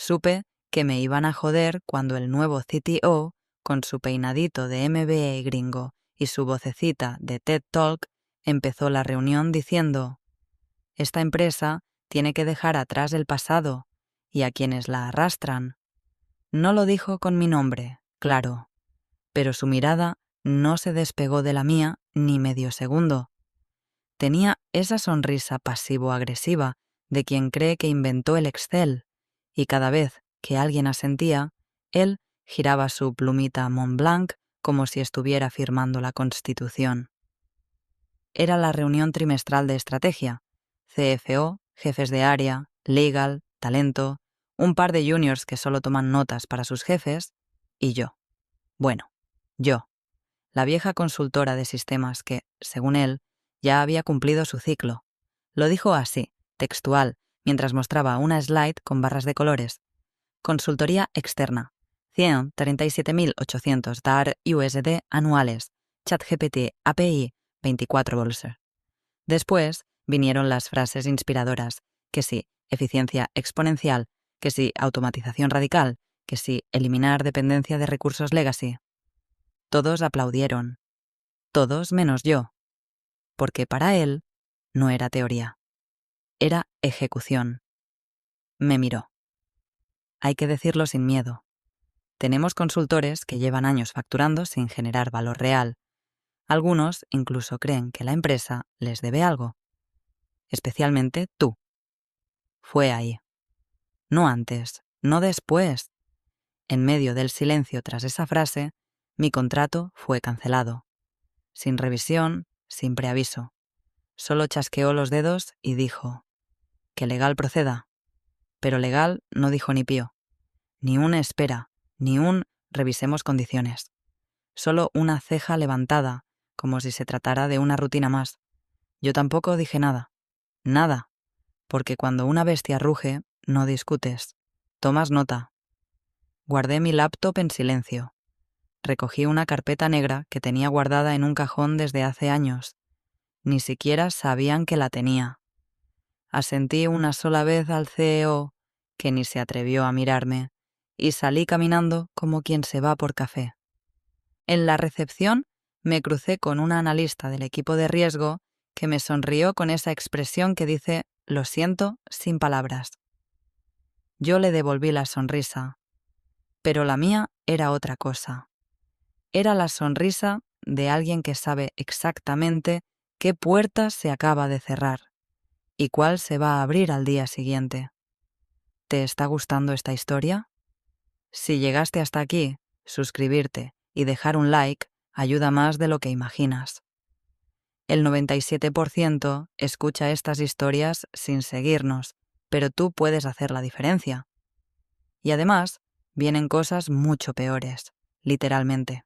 Supe que me iban a joder cuando el nuevo CTO, con su peinadito de MBA gringo y su vocecita de TED Talk, empezó la reunión diciendo: «Esta empresa tiene que dejar atrás el pasado y a quienes la arrastran». No lo dijo con mi nombre, claro, pero su mirada no se despegó de la mía ni medio segundo. Tenía esa sonrisa pasivo-agresiva de quien cree que inventó el Excel, y cada vez que alguien asentía, él giraba su plumita Montblanc como si estuviera firmando la Constitución. Era la reunión trimestral de estrategia. CFO, jefes de área, legal, talento, un par de juniors que solo toman notas para sus jefes, y yo. Bueno, yo, la vieja consultora de sistemas que, según él, ya había cumplido su ciclo. Lo dijo así, textual, mientras mostraba una slide con barras de colores. Consultoría externa. 137.800 DAR USD anuales. ChatGPT API 24 bolsa. Después vinieron las frases inspiradoras, que sí, eficiencia exponencial, que sí, automatización radical, que sí, eliminar dependencia de recursos legacy. Todos aplaudieron. Todos menos yo. Porque para él no era teoría. Era ejecución. Me miró. Hay que decirlo sin miedo. Tenemos consultores que llevan años facturando sin generar valor real. Algunos incluso creen que la empresa les debe algo. Especialmente tú. Fue ahí. No antes, no después. En medio del silencio tras esa frase, mi contrato fue cancelado. Sin revisión, sin preaviso. Solo chasqueó los dedos y dijo: «Que legal proceda». Pero legal no dijo ni pío. Ni un espera, ni un revisemos condiciones. Solo una ceja levantada, como si se tratara de una rutina más. Yo tampoco dije nada. Nada. Porque cuando una bestia ruge, no discutes. Tomas nota. Guardé mi laptop en silencio. Recogí una carpeta negra que tenía guardada en un cajón desde hace años. Ni siquiera sabían que la tenía. Asentí una sola vez al CEO, que ni se atrevió a mirarme, y salí caminando como quien se va por café. En la recepción me crucé con una analista del equipo de riesgo que me sonrió con esa expresión que dice «lo siento» sin palabras. Yo le devolví la sonrisa, pero la mía era otra cosa. Era la sonrisa de alguien que sabe exactamente qué puerta se acaba de cerrar y cuál se va a abrir al día siguiente. ¿Te está gustando esta historia? Si llegaste hasta aquí, suscribirte y dejar un like ayuda más de lo que imaginas. El 97% escucha estas historias sin seguirnos, pero tú puedes hacer la diferencia. Y además, vienen cosas mucho peores, literalmente.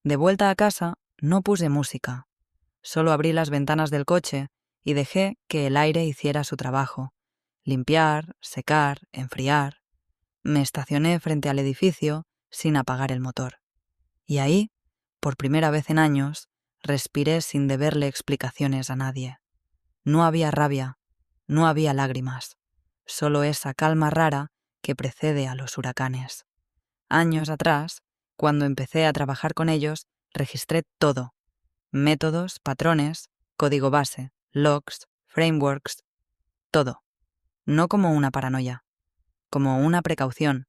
De vuelta a casa, no puse música. Solo abrí las ventanas del coche y dejé que el aire hiciera su trabajo. Limpiar, secar, enfriar. Me estacioné frente al edificio sin apagar el motor. Y ahí, por primera vez en años, respiré sin deberle explicaciones a nadie. No había rabia, no había lágrimas, solo esa calma rara que precede a los huracanes. Años atrás, cuando empecé a trabajar con ellos, registré todo. Métodos, patrones, código base, logs, frameworks, todo. No como una paranoia, como una precaución.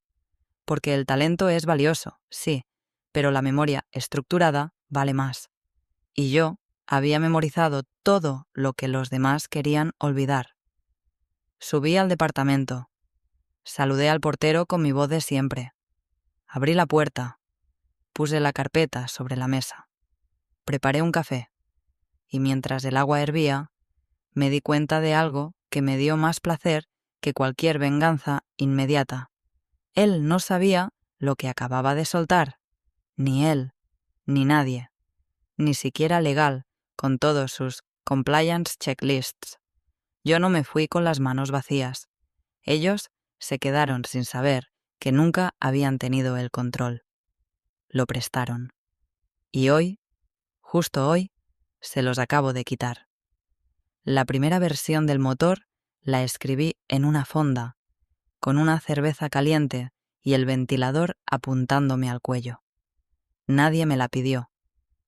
Porque el talento es valioso, sí, pero la memoria estructurada vale más. Y yo había memorizado todo lo que los demás querían olvidar. Subí al departamento. Saludé al portero con mi voz de siempre. Abrí la puerta. Puse la carpeta sobre la mesa. Preparé un café. Y mientras el agua hervía, me di cuenta de algo que me dio más placer que cualquier venganza inmediata. Él no sabía lo que acababa de soltar. Ni él, ni nadie. Ni siquiera legal, con todos sus compliance checklists. Yo no me fui con las manos vacías. Ellos se quedaron sin saber que nunca habían tenido el control. Lo prestaron. Y hoy, justo hoy, se los acabo de quitar. La primera versión del motor la escribí en una fonda, con una cerveza caliente y el ventilador apuntándome al cuello. Nadie me la pidió,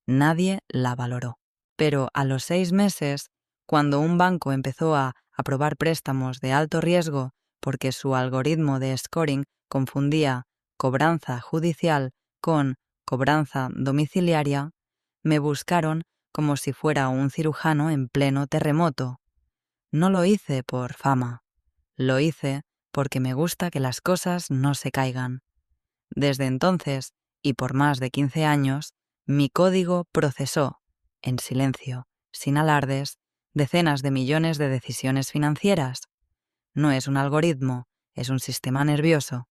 nadie la valoró. Pero a los 6 meses, cuando un banco empezó a aprobar préstamos de alto riesgo porque su algoritmo de scoring confundía cobranza judicial con cobranza domiciliaria, me buscaron como si fuera un cirujano en pleno terremoto. No lo hice por fama, lo hice porque me gusta que las cosas no se caigan. Desde entonces, y por más de 15 años, mi código procesó, en silencio, sin alardes, decenas de millones de decisiones financieras. No es un algoritmo, es un sistema nervioso.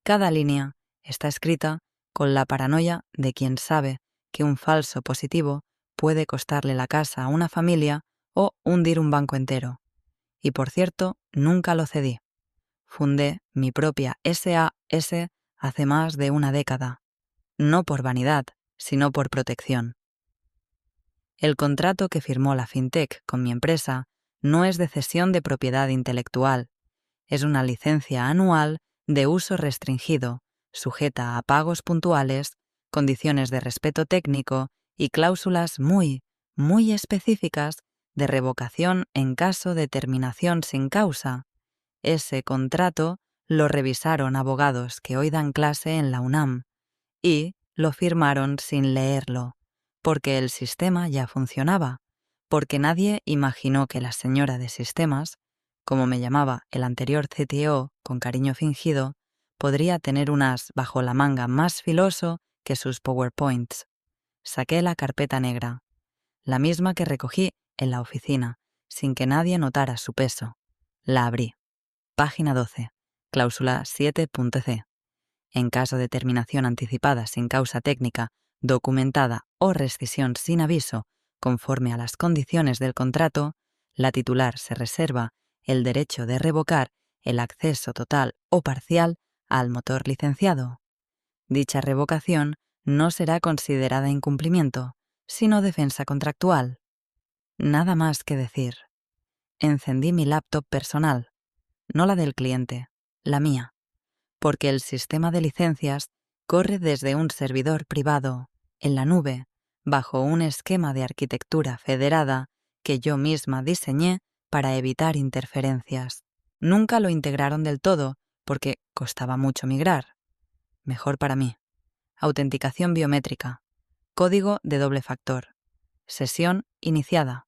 Cada línea está escrita con la paranoia de quien sabe que un falso positivo puede costarle la casa a una familia o hundir un banco entero. Y por cierto, nunca lo cedí. Fundé mi propia SAS hace más de una década, no por vanidad, sino por protección. El contrato que firmó la FinTech con mi empresa no es de cesión de propiedad intelectual, es una licencia anual de uso restringido, sujeta a pagos puntuales, condiciones de respeto técnico y cláusulas muy específicas de revocación en caso de terminación sin causa. Ese contrato lo revisaron abogados que hoy dan clase en la UNAM y lo firmaron sin leerlo, porque el sistema ya funcionaba, porque nadie imaginó que la señora de sistemas, como me llamaba el anterior CTO con cariño fingido, podría tener un as bajo la manga más filoso que sus PowerPoints. Saqué la carpeta negra, la misma que recogí en la oficina, sin que nadie notara su peso. La abrí. Página 12. Cláusula 7.c. En caso de terminación anticipada sin causa técnica, documentada o rescisión sin aviso, conforme a las condiciones del contrato, la titular se reserva el derecho de revocar el acceso total o parcial al motor licenciado. Dicha revocación no será considerada incumplimiento, sino defensa contractual. Nada más que decir. Encendí mi laptop personal, no la del cliente, la mía, porque el sistema de licencias corre desde un servidor privado, en la nube, bajo un esquema de arquitectura federada que yo misma diseñé para evitar interferencias. Nunca lo integraron del todo porque costaba mucho migrar. Mejor para mí. Autenticación biométrica. Código de doble factor. Sesión iniciada.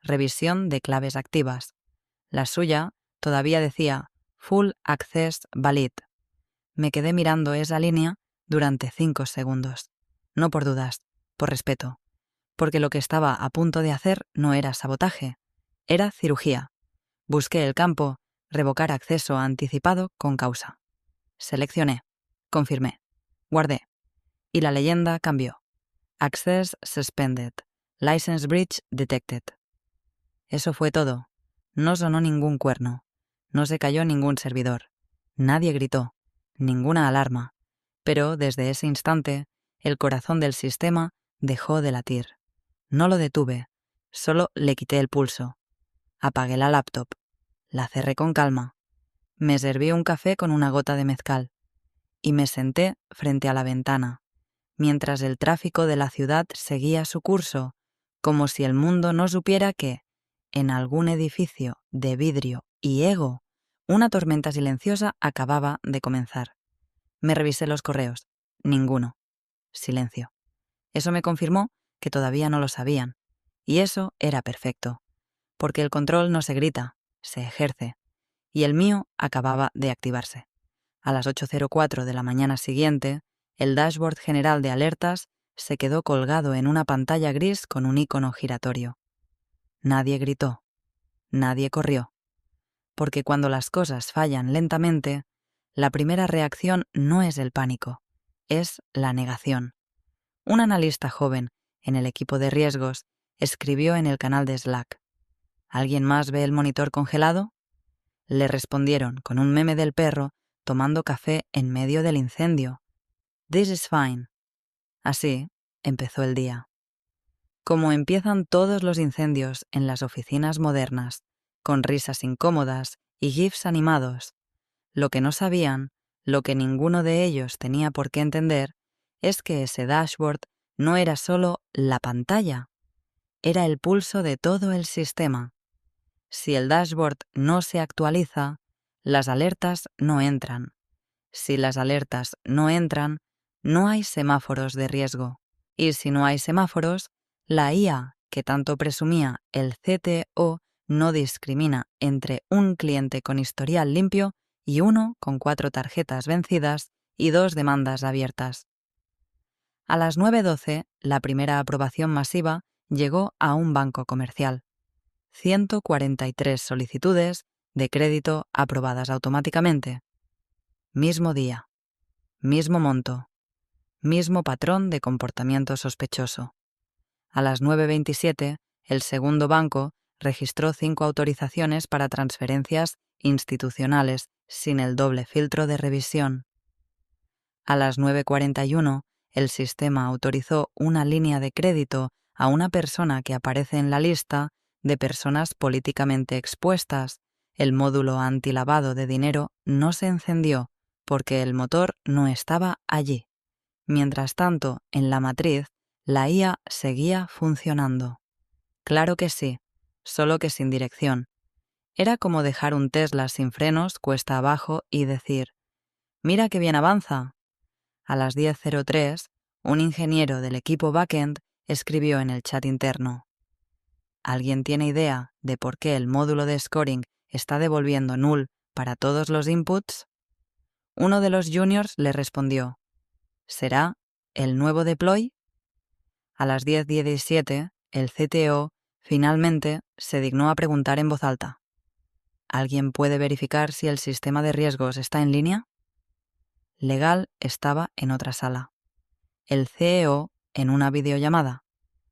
Revisión de claves activas. La suya todavía decía Full Access Valid. Me quedé mirando esa línea durante 5 segundos. No por dudas, por respeto. Porque lo que estaba a punto de hacer no era sabotaje, era cirugía. Busqué el campo, revocar acceso anticipado con causa. Seleccioné, confirmé, guardé. Y la leyenda cambió. Access suspended. License breach detected. Eso fue todo. No sonó ningún cuerno. No se cayó ningún servidor. Nadie gritó. Ninguna alarma. Pero desde ese instante, el corazón del sistema dejó de latir. No lo detuve. Solo le quité el pulso. Apagué la laptop. La cerré con calma. Me serví un café con una gota de mezcal. Y me senté frente a la ventana, mientras el tráfico de la ciudad seguía su curso, como si el mundo no supiera que, en algún edificio de vidrio y ego, una tormenta silenciosa acababa de comenzar. Me revisé los correos. Ninguno. Silencio. Eso me confirmó que todavía no lo sabían. Y eso era perfecto. Porque el control no se grita, se ejerce. Y el mío acababa de activarse. A las 8:04 de la mañana siguiente, el dashboard general de alertas se quedó colgado en una pantalla gris con un icono giratorio. Nadie gritó. Nadie corrió. Porque cuando las cosas fallan lentamente, la primera reacción no es el pánico, es la negación. Un analista joven en el equipo de riesgos escribió en el canal de Slack: ¿Alguien más ve el monitor congelado? Le respondieron con un meme del perro tomando café en medio del incendio. This is fine. Así empezó el día. Como empiezan todos los incendios en las oficinas modernas, con risas incómodas y gifs animados. Lo que no sabían, lo que ninguno de ellos tenía por qué entender, es que ese dashboard no era solo la pantalla, era el pulso de todo el sistema. Si el dashboard no se actualiza, las alertas no entran. Si las alertas no entran, no hay semáforos de riesgo. Y si no hay semáforos, la IA que tanto presumía el CTO no discrimina entre un cliente con historial limpio y uno con 4 tarjetas vencidas y 2 demandas abiertas. A las 9:12, la primera aprobación masiva llegó a un banco comercial. 143 solicitudes de crédito aprobadas automáticamente. Mismo día, mismo monto, mismo patrón de comportamiento sospechoso. A las 9:27, el segundo banco registró 5 autorizaciones para transferencias institucionales sin el doble filtro de revisión. A las 9:41, el sistema autorizó una línea de crédito a una persona que aparece en la lista de personas políticamente expuestas. El módulo antilavado de dinero no se encendió porque el motor no estaba allí. Mientras tanto, en la matriz, la IA seguía funcionando. Claro que sí, solo que sin dirección. Era como dejar un Tesla sin frenos cuesta abajo y decir, «Mira qué bien avanza». A las 10:03, un ingeniero del equipo backend escribió en el chat interno, ¿alguien tiene idea de por qué el módulo de scoring está devolviendo null para todos los inputs? Uno de los juniors le respondió, ¿será el nuevo deploy? A las 10:17, el CTO finalmente se dignó a preguntar en voz alta, ¿alguien puede verificar si el sistema de riesgos está en línea? Legal estaba en otra sala. El CEO en una videollamada.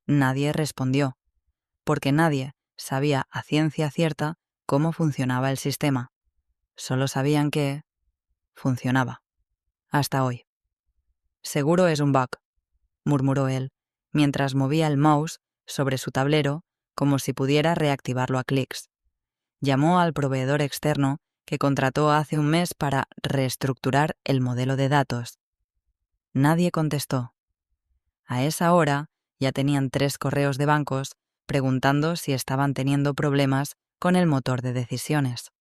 Nadie respondió, porque nadie sabía a ciencia cierta cómo funcionaba el sistema. Solo sabían que funcionaba. Hasta hoy. Seguro es un bug, murmuró él, mientras movía el mouse sobre su tablero como si pudiera reactivarlo a clics. Llamó al proveedor externo que contrató hace un mes para reestructurar el modelo de datos. Nadie contestó. A esa hora ya tenían 3 correos de bancos preguntando si estaban teniendo problemas con el motor de decisiones.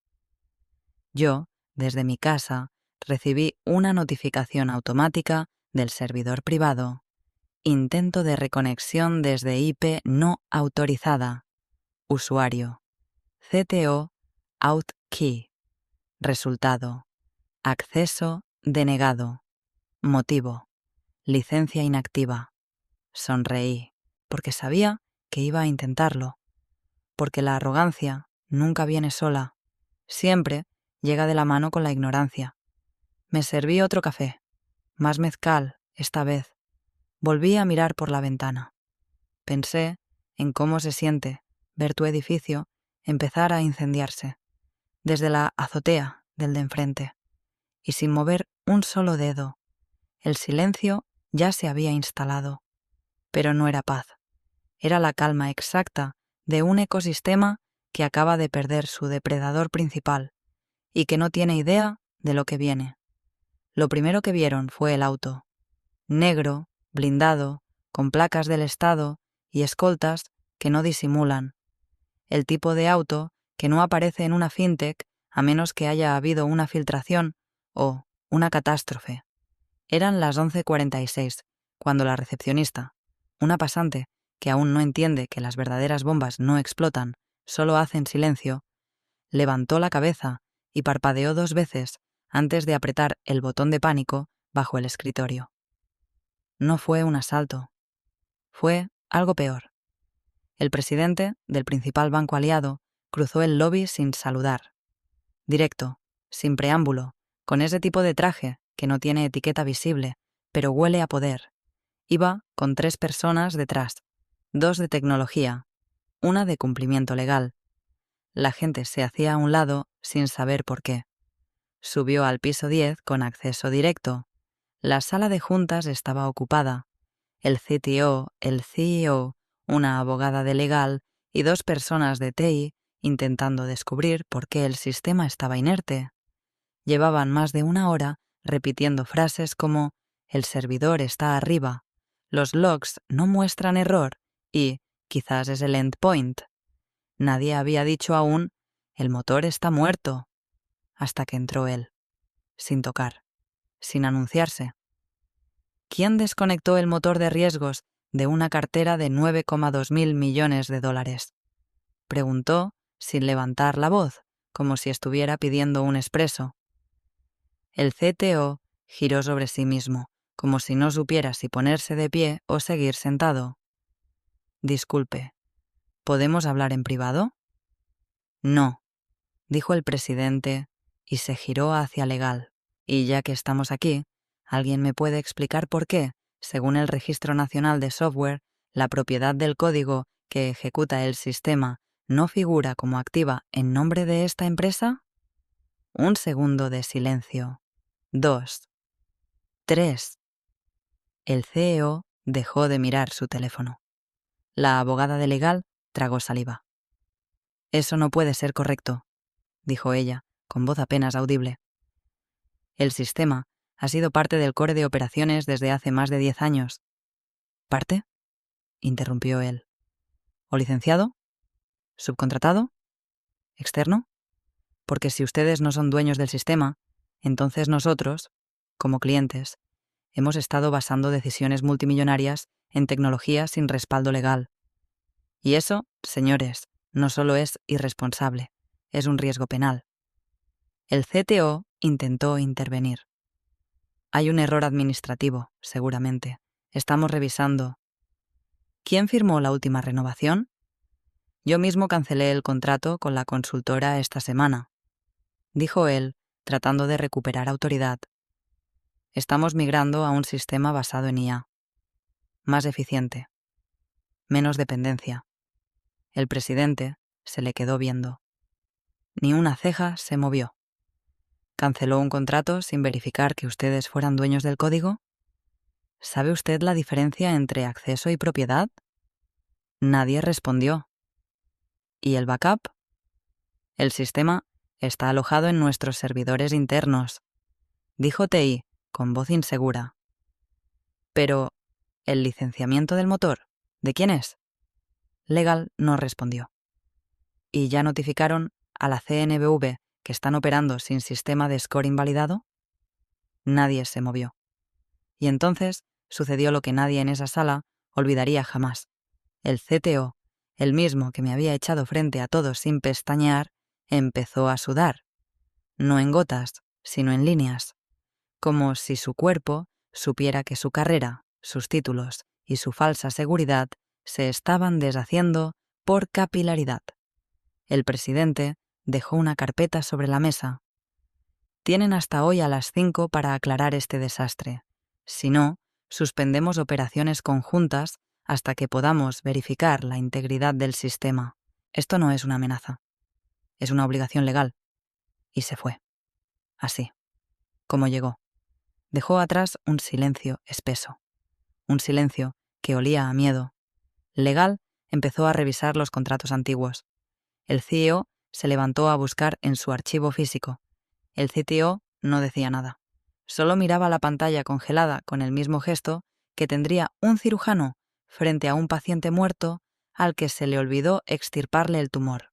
Yo, desde mi casa, recibí una notificación automática del servidor privado. Intento de reconexión desde IP no autorizada. Usuario. CTO OutKey. Resultado. Acceso denegado. Motivo. Licencia inactiva. Sonreí, porque sabía que iba a intentarlo. Porque la arrogancia nunca viene sola. Siempre llega de la mano con la ignorancia. Me serví otro café. Más mezcal, esta vez. Volví a mirar por la ventana. Pensé en cómo se siente ver tu edificio empezar a incendiarse, desde la azotea del de enfrente, y sin mover un solo dedo. El silencio ya se había instalado, pero no era paz. Era la calma exacta de un ecosistema que acaba de perder su depredador principal y que no tiene idea de lo que viene. Lo primero que vieron fue el auto, negro, blindado, con placas del Estado y escoltas que no disimulan. El tipo de auto que no aparece en una fintech a menos que haya habido una filtración o una catástrofe. Eran las 11:46, cuando la recepcionista, una pasante que aún no entiende que las verdaderas bombas no explotan, solo hacen silencio, levantó la cabeza y parpadeó 2 veces antes de apretar el botón de pánico bajo el escritorio. No fue un asalto. Fue algo peor. El presidente del principal banco aliado cruzó el lobby sin saludar. Directo, sin preámbulo, con ese tipo de traje que no tiene etiqueta visible, pero huele a poder. Iba con 3 personas detrás, 2 de tecnología, una de cumplimiento legal. La gente se hacía a un lado sin saber por qué. Subió al piso 10 con acceso directo. La sala de juntas estaba ocupada. El CTO, el CEO, una abogada de legal y 2 personas de TI intentando descubrir por qué el sistema estaba inerte. Llevaban más de una hora repitiendo frases como «el servidor está arriba», «los logs no muestran error» y «quizás es el endpoint». Nadie había dicho aún «el motor está muerto», hasta que entró él, sin tocar, sin anunciarse. ¿Quién desconectó el motor de riesgos de una cartera de 9,2 mil millones de dólares? Preguntó, sin levantar la voz, como si estuviera pidiendo un expreso. El CTO giró sobre sí mismo, como si no supiera si ponerse de pie o seguir sentado. «Disculpe, ¿podemos hablar en privado?» «No», dijo el presidente, y se giró hacia Legal. «Y ya que estamos aquí, ¿alguien me puede explicar por qué, según el Registro Nacional de Software, la propiedad del código que ejecuta el sistema no figura como activa en nombre de esta empresa?» Un segundo de silencio. 2. 3. El CEO dejó de mirar su teléfono. La abogada de Legal tragó saliva. «Eso no puede ser correcto», dijo ella, con voz apenas audible. «El sistema ha sido parte del core de operaciones desde hace más de 10 años. ¿Parte?», interrumpió él. «¿O licenciado? ¿Subcontratado? ¿Externo? Porque si ustedes no son dueños del sistema, entonces nosotros, como clientes, hemos estado basando decisiones multimillonarias en tecnología sin respaldo legal. Y eso, señores, no solo es irresponsable, es un riesgo penal». El CTO intentó intervenir. «Hay un error administrativo, seguramente. Estamos revisando». «¿Quién firmó la última renovación?» «Yo mismo cancelé el contrato con la consultora esta semana», dijo él, tratando de recuperar autoridad. «Estamos migrando a un sistema basado en IA. Más eficiente. Menos dependencia». El presidente se le quedó viendo. Ni una ceja se movió. «¿Canceló un contrato sin verificar que ustedes fueran dueños del código? ¿Sabe usted la diferencia entre acceso y propiedad?» Nadie respondió. «¿Y el backup?» «El sistema está alojado en nuestros servidores internos», dijo TI con voz insegura. «Pero, ¿el licenciamiento del motor? ¿De quién es?» Legal no respondió. «¿Y ya notificaron a la CNBV que están operando sin sistema de scoring validado?» Nadie se movió. Y entonces sucedió lo que nadie en esa sala olvidaría jamás. El CTO, el mismo que me había echado frente a todos sin pestañear, empezó a sudar. No en gotas, sino en líneas. Como si su cuerpo supiera que su carrera, sus títulos y su falsa seguridad se estaban deshaciendo por capilaridad. El presidente dejó una carpeta sobre la mesa. «Tienen hasta hoy a las 5 para aclarar este desastre. Si no, suspendemos operaciones conjuntas hasta que podamos verificar la integridad del sistema. Esto no es una amenaza. Es una obligación legal». Y se fue. Así, como llegó. Dejó atrás un silencio espeso. Un silencio que olía a miedo. Legal empezó a revisar los contratos antiguos. El CEO se levantó a buscar en su archivo físico. El CTO no decía nada. Solo miraba la pantalla congelada con el mismo gesto que tendría un cirujano frente a un paciente muerto al que se le olvidó extirparle el tumor.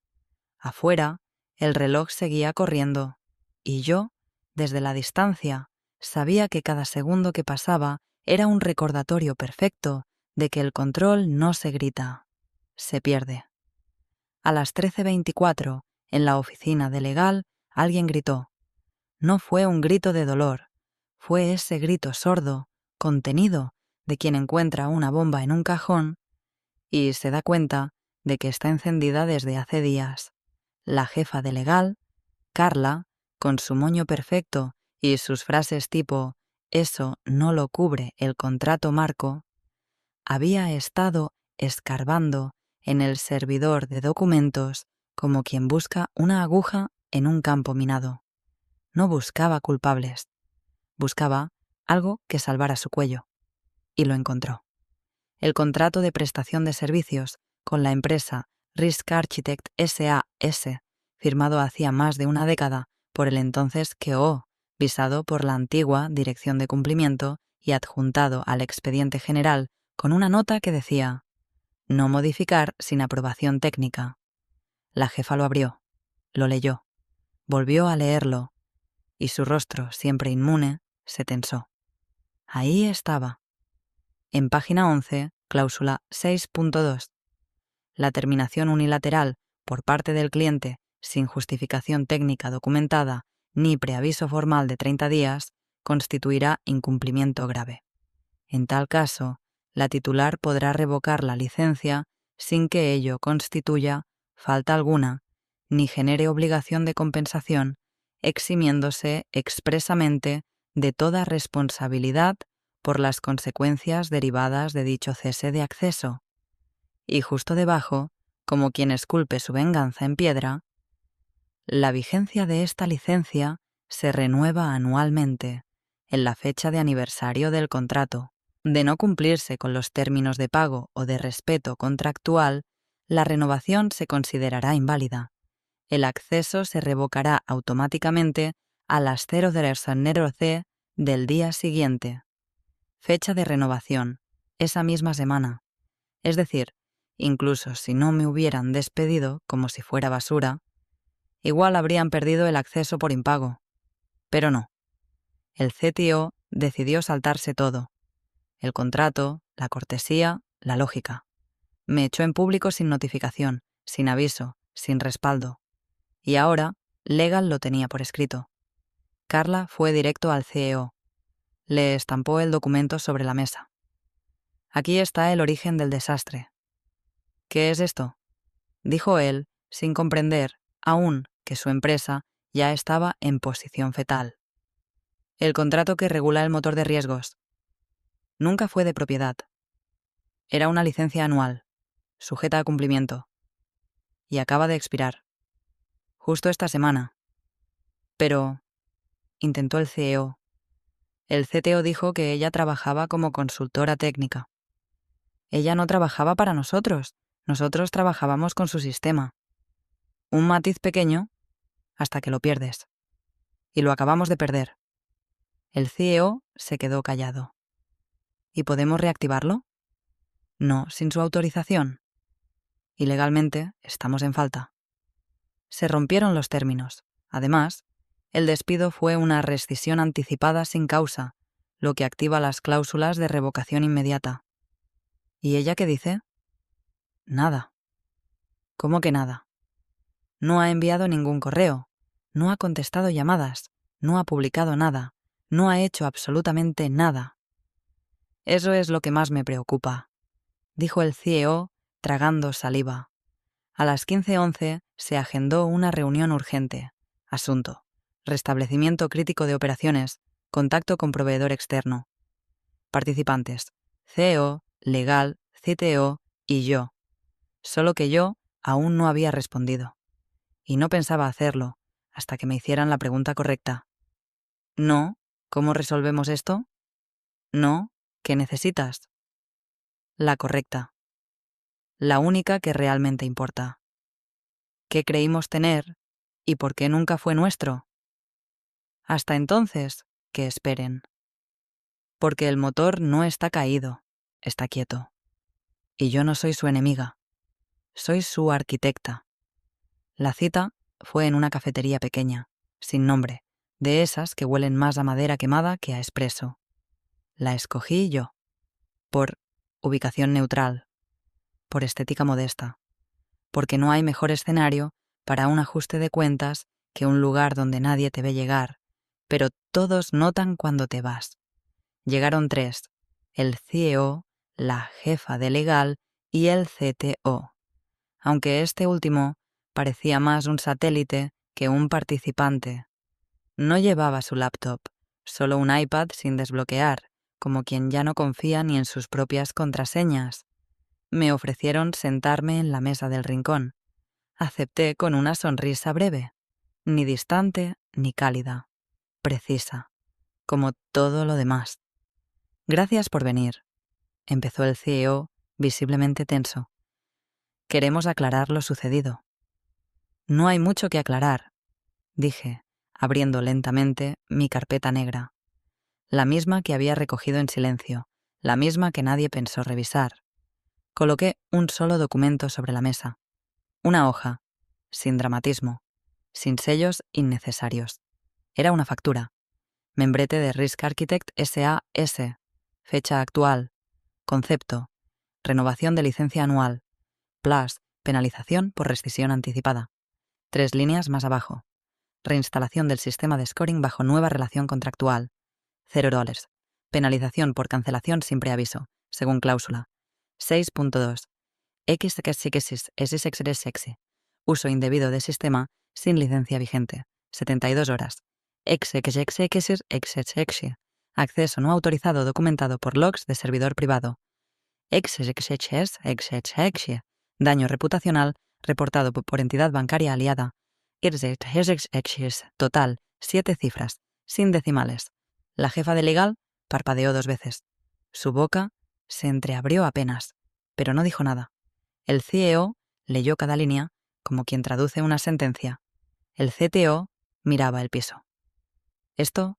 Afuera, el reloj seguía corriendo, y yo, desde la distancia, sabía que cada segundo que pasaba era un recordatorio perfecto de que el control no se grita, se pierde. A las 13:24, en la oficina de Legal, alguien gritó. No fue un grito de dolor, fue ese grito sordo, contenido, de quien encuentra una bomba en un cajón y se da cuenta de que está encendida desde hace días. La jefa de Legal, Carla, con su moño perfecto y sus frases tipo «eso no lo cubre el contrato marco», había estado escarbando en el servidor de documentos como quien busca una aguja en un campo minado. No buscaba culpables, buscaba algo que salvara su cuello, y lo encontró. El contrato de prestación de servicios con la empresa Risk Architect SAS, firmado hacía más de una década por el entonces KO, visado por la antigua Dirección de Cumplimiento y adjuntado al expediente general con una nota que decía «No modificar sin aprobación técnica». La jefa lo abrió, lo leyó, volvió a leerlo, y su rostro, siempre inmune, se tensó. Ahí estaba. En página 11, cláusula 6.2. La terminación unilateral por parte del cliente sin justificación técnica documentada ni preaviso formal de 30 días constituirá incumplimiento grave. En tal caso, la titular podrá revocar la licencia sin que ello constituya falta alguna ni genere obligación de compensación, eximiéndose expresamente de toda responsabilidad por las consecuencias derivadas de dicho cese de acceso. Y justo debajo, como quien esculpe su venganza en piedra, la vigencia de esta licencia se renueva anualmente, en la fecha de aniversario del contrato. De no cumplirse con los términos de pago o de respeto contractual, la renovación se considerará inválida. El acceso se revocará automáticamente a las 0:00 del día siguiente. Fecha de renovación, esa misma semana. Es decir, incluso si no me hubieran despedido como si fuera basura, igual habrían perdido el acceso por impago. Pero no. El CTO decidió saltarse todo. El contrato, la cortesía, la lógica. Me echó en público sin notificación, sin aviso, sin respaldo. Y ahora, Legal lo tenía por escrito. Carla fue directo al CEO. Le estampó el documento sobre la mesa. Aquí está el origen del desastre. ¿Qué es esto?, dijo él, sin comprender, aún, que su empresa ya estaba en posición fetal. El contrato que regula el motor de riesgos. Nunca fue de propiedad. Era una licencia anual, sujeta a cumplimiento. Y acaba de expirar. Justo esta semana. Pero, intentó el CEO. El CTO dijo que ella trabajaba como consultora técnica. Ella no trabajaba para nosotros. Nosotros trabajábamos con su sistema. Un matiz pequeño hasta que lo pierdes. Y lo acabamos de perder. El CEO se quedó callado. ¿Y podemos reactivarlo? No, sin su autorización. Y legalmente estamos en falta. Se rompieron los términos. Además, el despido fue una rescisión anticipada sin causa, lo que activa las cláusulas de revocación inmediata. ¿Y ella qué dice? Nada. ¿Cómo que nada? No ha enviado ningún correo, no ha contestado llamadas, no ha publicado nada, no ha hecho absolutamente nada. Eso es lo que más me preocupa, dijo el CEO, tragando saliva. A las 15:11 se agendó una reunión urgente. Asunto: restablecimiento crítico de operaciones, contacto con proveedor externo. Participantes: CEO, Legal, CTO y yo. Solo que yo aún no había respondido. Y no pensaba hacerlo hasta que me hicieran la pregunta correcta. No, ¿cómo resolvemos esto? No, ¿qué necesitas? La correcta. La única que realmente importa. ¿Qué creímos tener y por qué nunca fue nuestro? Hasta entonces, que esperen. Porque el motor no está caído, está quieto. Y yo no soy su enemiga. Soy su arquitecta. La cita fue en una cafetería pequeña, sin nombre, de esas que huelen más a madera quemada que a espresso. La escogí yo. Por ubicación neutral. Por estética modesta. Porque no hay mejor escenario para un ajuste de cuentas que un lugar donde nadie te ve llegar, pero todos notan cuando te vas. Llegaron 3, el CEO, la jefa de legal y el CTO. Aunque este último parecía más un satélite que un participante. No llevaba su laptop, solo un iPad sin desbloquear, como quien ya no confía ni en sus propias contraseñas. Me ofrecieron sentarme en la mesa del rincón. Acepté con una sonrisa breve, ni distante ni cálida, precisa, como todo lo demás. Gracias por venir, empezó el CEO, visiblemente tenso. Queremos aclarar lo sucedido. No hay mucho que aclarar, dije, abriendo lentamente mi carpeta negra. La misma que había recogido en silencio, la misma que nadie pensó revisar. Coloqué un solo documento sobre la mesa. Una hoja, sin dramatismo, sin sellos innecesarios. Era una factura. Membrete de Risk Architect SAS. Fecha actual. Concepto. Renovación de licencia anual. Plus. Penalización por rescisión anticipada. 3 líneas más abajo. Reinstalación del sistema de scoring bajo nueva relación contractual. $0. Penalización por cancelación sin preaviso, según cláusula. 6.2. XXXXXXXXX. Uso indebido de sistema sin licencia vigente. 72 horas. XXXXXXX. Acceso no autorizado documentado por logs de servidor privado. XXXXXX. Daño reputacional reportado por entidad bancaria aliada. Total, 7 cifras, sin decimales. La jefa de legal parpadeó 2 veces. Su boca se entreabrió apenas, pero no dijo nada. El CEO leyó cada línea como quien traduce una sentencia. El CTO miraba el piso. ¿Esto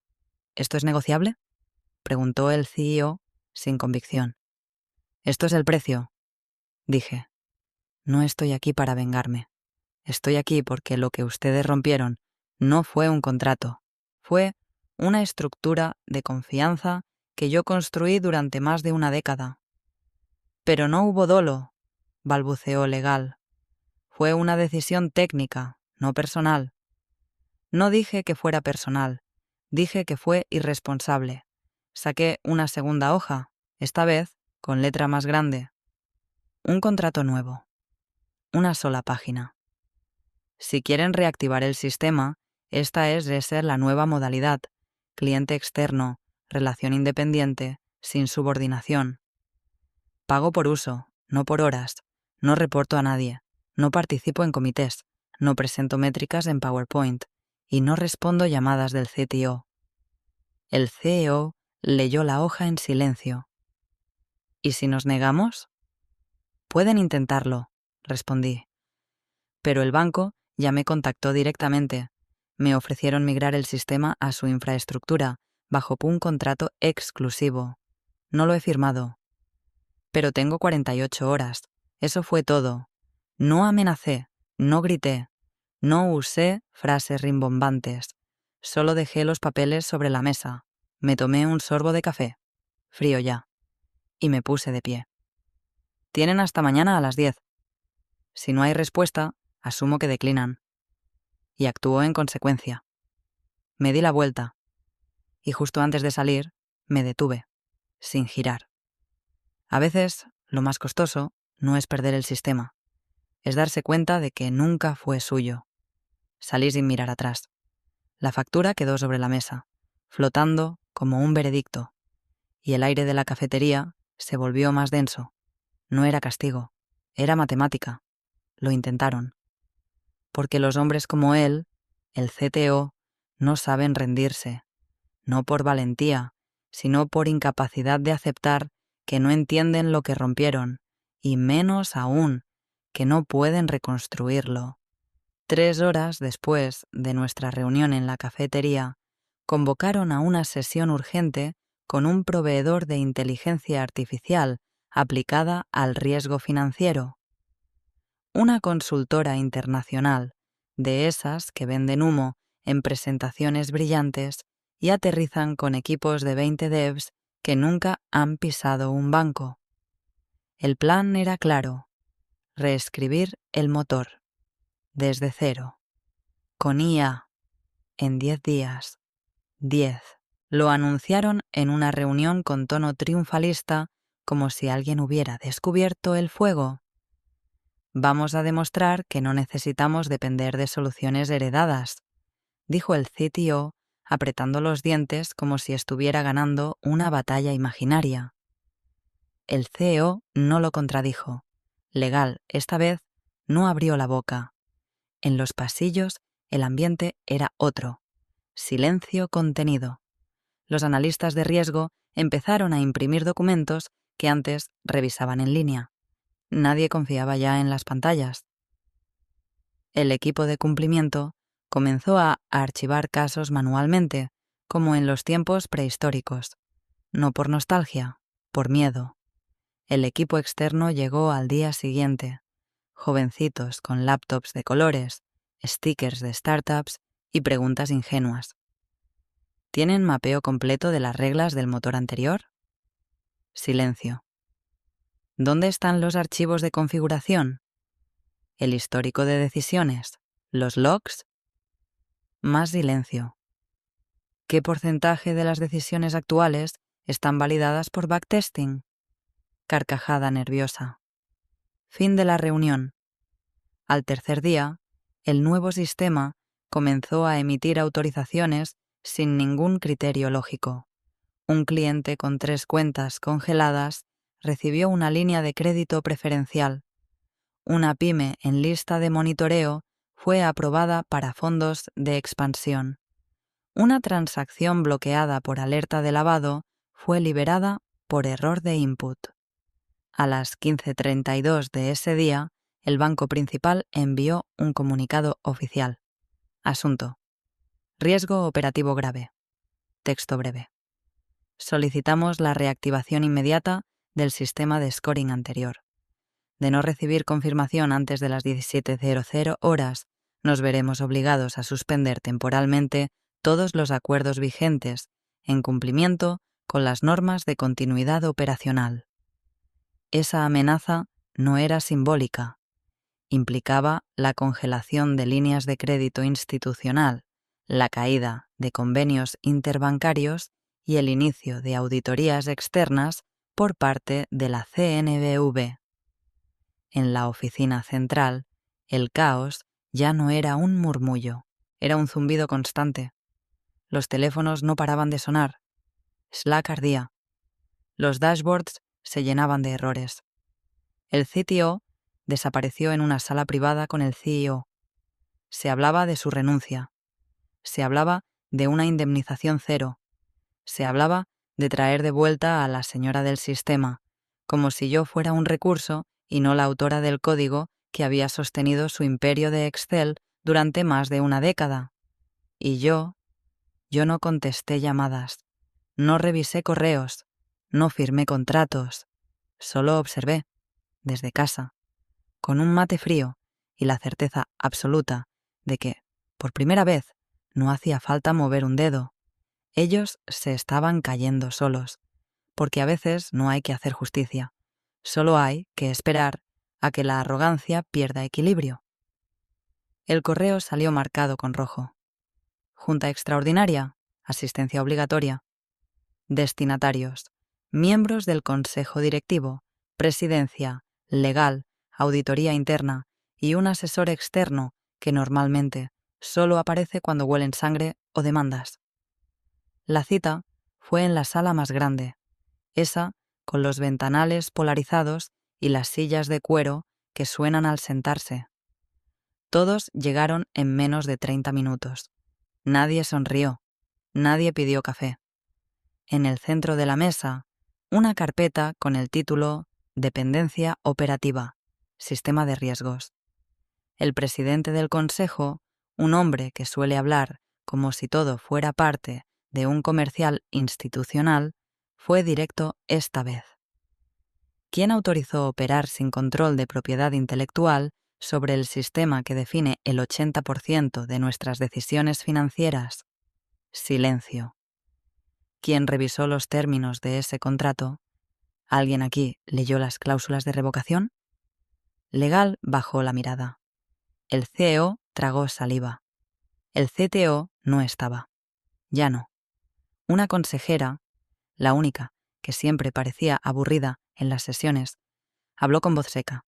es negociable?, preguntó el CEO sin convicción. «Esto es el precio», dije. «No estoy aquí para vengarme. Estoy aquí porque lo que ustedes rompieron no fue un contrato, fue una estructura de confianza que yo construí durante más de una década». «Pero no hubo dolo», balbuceó legal. «Fue una decisión técnica, no personal». «No dije que fuera personal, dije que fue irresponsable. Saqué una segunda hoja, esta vez con letra más grande. Un contrato nuevo. Una sola página. Si quieren reactivar el sistema, esta de ser la nueva modalidad. Cliente externo, relación independiente, sin subordinación. Pago por uso, no por horas. No reporto a nadie. No participo en comités. No presento métricas en PowerPoint. Y no respondo llamadas del CTO. El CEO leyó la hoja en silencio. ¿Y si nos negamos? Pueden intentarlo, respondí. Pero el banco ya me contactó directamente. Me ofrecieron migrar el sistema a su infraestructura bajo un contrato exclusivo. No lo he firmado. Pero tengo 48 horas. Eso fue todo. No amenacé, no grité, no usé frases rimbombantes. Solo dejé los papeles sobre la mesa. Me tomé un sorbo de café, frío ya, y me puse de pie. Tienen hasta mañana a las 10. Si no hay respuesta, asumo que declinan. Y actuó en consecuencia. Me di la vuelta, y justo antes de salir, me detuve, sin girar. A veces, lo más costoso no es perder el sistema, es darse cuenta de que nunca fue suyo. Salí sin mirar atrás. La factura quedó sobre la mesa, flotando como un veredicto, y el aire de la cafetería se volvió más denso. No era castigo, era matemática. Lo intentaron. Porque los hombres como él, el CTO, no saben rendirse, no por valentía, sino por incapacidad de aceptar que no entienden lo que rompieron, y menos aún, que no pueden reconstruirlo. 3 horas después de nuestra reunión en la cafetería, convocaron a una sesión urgente con un proveedor de inteligencia artificial aplicada al riesgo financiero. Una consultora internacional, de esas que venden humo en presentaciones brillantes y aterrizan con equipos de 20 devs que nunca han pisado un banco. El plan era claro: reescribir el motor, desde cero, con IA, en 10 días. 10. Lo anunciaron en una reunión con tono triunfalista, como si alguien hubiera descubierto el fuego. «Vamos a demostrar que no necesitamos depender de soluciones heredadas», dijo el CTO, apretando los dientes como si estuviera ganando una batalla imaginaria. El CEO no lo contradijo. Legal, esta vez, no abrió la boca. En los pasillos, el ambiente era otro. Silencio contenido. Los analistas de riesgo empezaron a imprimir documentos que antes revisaban en línea. Nadie confiaba ya en las pantallas. El equipo de cumplimiento Comenzó a archivar casos manualmente, como en los tiempos prehistóricos. No por nostalgia, por miedo. El equipo externo llegó al día siguiente. Jovencitos con laptops de colores, stickers de startups y preguntas ingenuas. ¿Tienen mapeo completo de las reglas del motor anterior? Silencio. ¿Dónde están los archivos de configuración? ¿El histórico de decisiones? ¿Los logs? Más silencio. ¿Qué porcentaje de las decisiones actuales están validadas por backtesting? Carcajada nerviosa. Fin de la reunión. Al tercer día, el nuevo sistema comenzó a emitir autorizaciones sin ningún criterio lógico. Un cliente con 3 cuentas congeladas recibió una línea de crédito preferencial. Una pyme en lista de monitoreo fue aprobada para fondos de expansión. Una transacción bloqueada por alerta de lavado fue liberada por error de input. A las 15:32 de ese día, el banco principal envió un comunicado oficial. Asunto: riesgo operativo grave. Texto breve. Solicitamos la reactivación inmediata del sistema de scoring anterior. De no recibir confirmación antes de las 17:00 horas, nos veremos obligados a suspender temporalmente todos los acuerdos vigentes en cumplimiento con las normas de continuidad operacional. Esa amenaza no era simbólica. Implicaba la congelación de líneas de crédito institucional, la caída de convenios interbancarios y el inicio de auditorías externas por parte de la CNBV. En la oficina central, el caos ya no era un murmullo, era un zumbido constante. Los teléfonos no paraban de sonar. Slack ardía. Los dashboards se llenaban de errores. El CTO desapareció en una sala privada con el CEO. Se hablaba de su renuncia. Se hablaba de una indemnización cero. Se hablaba de traer de vuelta a la señora del sistema, como si yo fuera un recurso y no la autora del código que había sostenido su imperio de Excel durante más de una década. Y yo no contesté llamadas, no revisé correos, no firmé contratos, solo observé, desde casa, con un mate frío y la certeza absoluta de que, por primera vez, no hacía falta mover un dedo. Ellos se estaban cayendo solos, porque a veces no hay que hacer justicia, solo hay que esperar a que la arrogancia pierda equilibrio. El correo salió marcado con rojo. Junta extraordinaria, asistencia obligatoria. Destinatarios: miembros del Consejo Directivo, Presidencia, Legal, Auditoría Interna y un asesor externo que normalmente solo aparece cuando huelen sangre o demandas. La cita fue en la sala más grande, esa con los ventanales polarizados y las sillas de cuero que suenan al sentarse. Todos llegaron en menos de 30 minutos. Nadie sonrió, nadie pidió café. En el centro de la mesa, una carpeta con el título Dependencia Operativa, Sistema de Riesgos. El presidente del consejo, un hombre que suele hablar como si todo fuera parte de un comercial institucional, fue directo esta vez. ¿Quién autorizó operar sin control de propiedad intelectual sobre el sistema que define el 80% de nuestras decisiones financieras? Silencio. ¿Quién revisó los términos de ese contrato? ¿Alguien aquí leyó las cláusulas de revocación? Legal bajó la mirada. El CEO tragó saliva. El CTO no estaba. Ya no. Una consejera, la única que siempre parecía aburrida en las sesiones, habló con voz seca.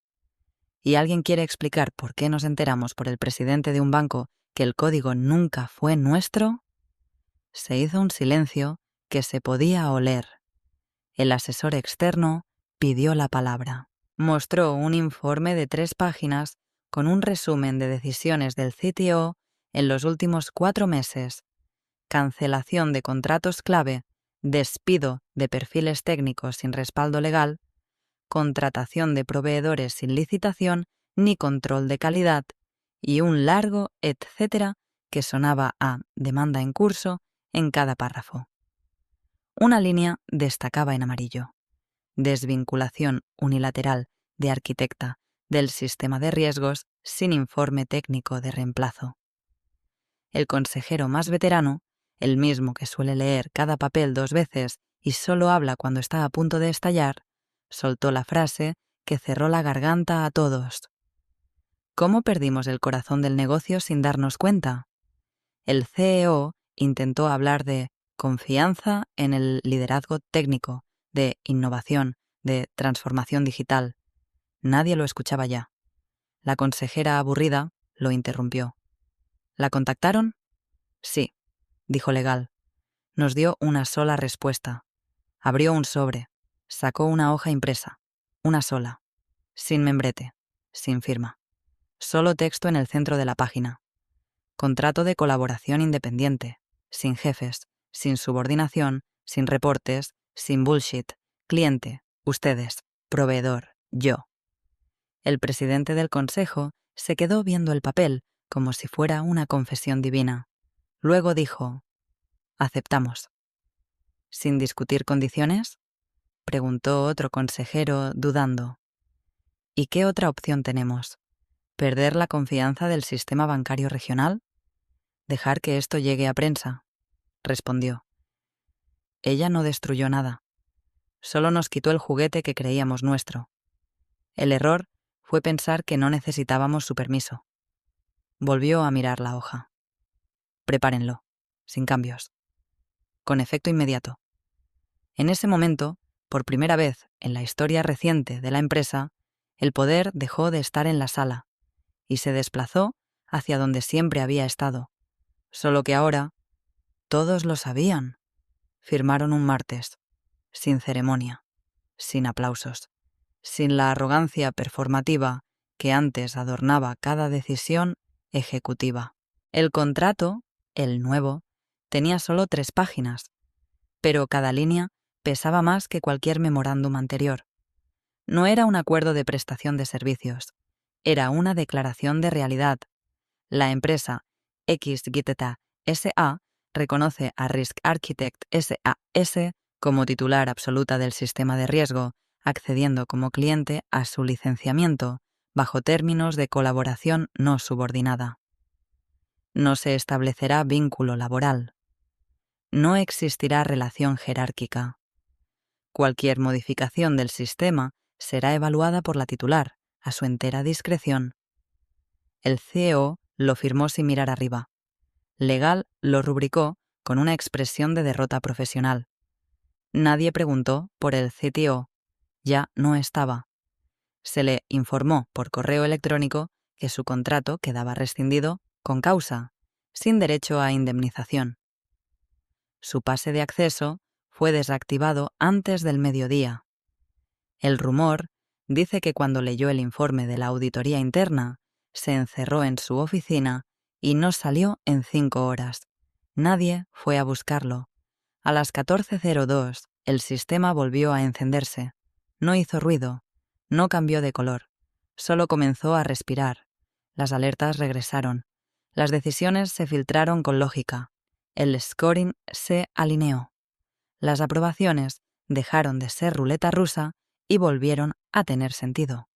¿Y alguien quiere explicar por qué nos enteramos por el presidente de un banco que el código nunca fue nuestro? Se hizo un silencio que se podía oler. El asesor externo pidió la palabra. Mostró un informe de 3 páginas con un resumen de decisiones del CTO en los últimos 4 meses. Cancelación de contratos clave, despido de perfiles técnicos sin respaldo legal, contratación de proveedores sin licitación ni control de calidad y un largo etcétera que sonaba a demanda en curso en cada párrafo. Una línea destacaba en amarillo. Desvinculación unilateral de arquitecta del sistema de riesgos sin informe técnico de reemplazo. El consejero más veterano, el mismo que suele leer cada papel 2 veces y solo habla cuando está a punto de estallar, soltó la frase que cerró la garganta a todos. ¿Cómo perdimos el corazón del negocio sin darnos cuenta? El CEO intentó hablar de confianza en el liderazgo técnico, de innovación, de transformación digital. Nadie lo escuchaba ya. La consejera aburrida lo interrumpió. ¿La contactaron? Sí, dijo Legal. Nos dio una sola respuesta. Abrió un sobre, sacó una hoja impresa, una sola, sin membrete, sin firma. Solo texto en el centro de la página. Contrato de colaboración independiente, sin jefes, sin subordinación, sin reportes, sin bullshit. Cliente, ustedes. Proveedor, yo. El presidente del consejo se quedó viendo el papel como si fuera una confesión divina. Luego dijo: «Aceptamos». ¿Sin discutir condiciones?, preguntó otro consejero, dudando. ¿Y qué otra opción tenemos? ¿Perder la confianza del sistema bancario regional? Dejar que esto llegue a prensa, respondió. Ella no destruyó nada. Solo nos quitó el juguete que creíamos nuestro. El error fue pensar que no necesitábamos su permiso. Volvió a mirar la hoja. Prepárenlo, sin cambios. Con efecto inmediato. En ese momento, por primera vez en la historia reciente de la empresa, el poder dejó de estar en la sala y se desplazó hacia donde siempre había estado. Solo que ahora, todos lo sabían. Firmaron un martes, sin ceremonia, sin aplausos, sin la arrogancia performativa que antes adornaba cada decisión ejecutiva. El contrato, el nuevo, tenía solo 3 páginas, pero cada línea pesaba más que cualquier memorándum anterior. No era un acuerdo de prestación de servicios, era una declaración de realidad. La empresa XYZ SA reconoce a Risk Architect SAS como titular absoluta del sistema de riesgo, accediendo como cliente a su licenciamiento bajo términos de colaboración no subordinada. No se establecerá vínculo laboral. No existirá relación jerárquica. Cualquier modificación del sistema será evaluada por la titular, a su entera discreción. El CEO lo firmó sin mirar arriba. Legal lo rubricó con una expresión de derrota profesional. Nadie preguntó por el CTO. Ya no estaba. Se le informó por correo electrónico que su contrato quedaba rescindido con causa, sin derecho a indemnización. Su pase de acceso fue desactivado antes del mediodía. El rumor dice que cuando leyó el informe de la auditoría interna, se encerró en su oficina y no salió en 5 horas. Nadie fue a buscarlo. A las 14:02, el sistema volvió a encenderse. No hizo ruido, no cambió de color, solo comenzó a respirar. Las alertas regresaron. Las decisiones se filtraron con lógica. El scoring se alineó. Las aprobaciones dejaron de ser ruleta rusa y volvieron a tener sentido.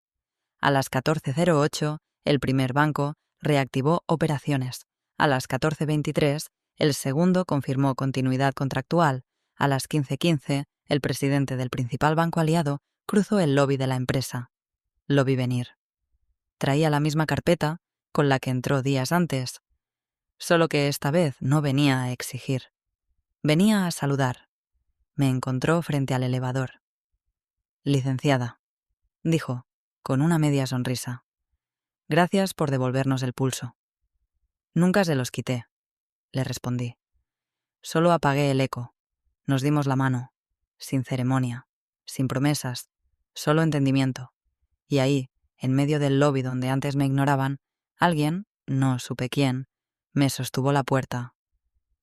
A las 14:08, el primer banco reactivó operaciones. A las 14:23, el segundo confirmó continuidad contractual. A las 15:15, el presidente del principal banco aliado cruzó el lobby de la empresa. Lo vi venir. Traía la misma carpeta con la que entró días antes, solo que esta vez no venía a exigir. Venía a saludar. Me encontró frente al elevador. «Licenciada», dijo, con una media sonrisa. «Gracias por devolvernos el pulso». «Nunca se los quité», le respondí. «Solo apagué el eco. Nos dimos la mano, sin ceremonia, sin promesas, solo entendimiento. Y ahí, en medio del lobby donde antes me ignoraban, alguien, no supe quién, me sostuvo la puerta.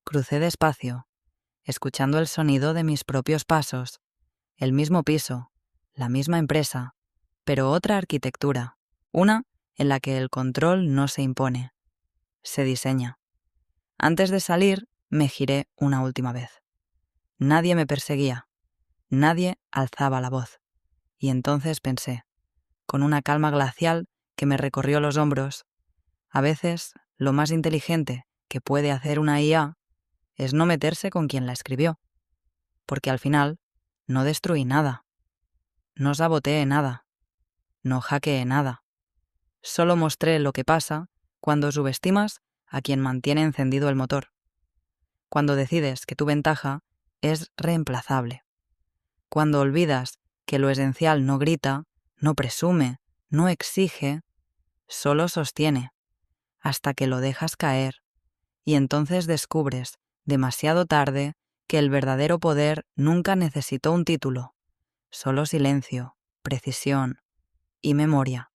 Crucé despacio, escuchando el sonido de mis propios pasos, el mismo piso, la misma empresa, pero otra arquitectura, una en la que el control no se impone, se diseña. Antes de salir, me giré una última vez. Nadie me perseguía, nadie alzaba la voz. Y entonces pensé, con una calma glacial que me recorrió los hombros, a veces lo más inteligente que puede hacer una IA es no meterse con quien la escribió, porque al final no destruí nada, no saboteé nada, no hackeé nada. Solo mostré lo que pasa cuando subestimas a quien mantiene encendido el motor, cuando decides que tu ventaja es reemplazable, cuando olvidas que lo esencial no grita, no presume, no exige, solo sostiene, hasta que lo dejas caer, y entonces descubres, demasiado tarde, que el verdadero poder nunca necesitó un título, solo silencio, precisión y memoria.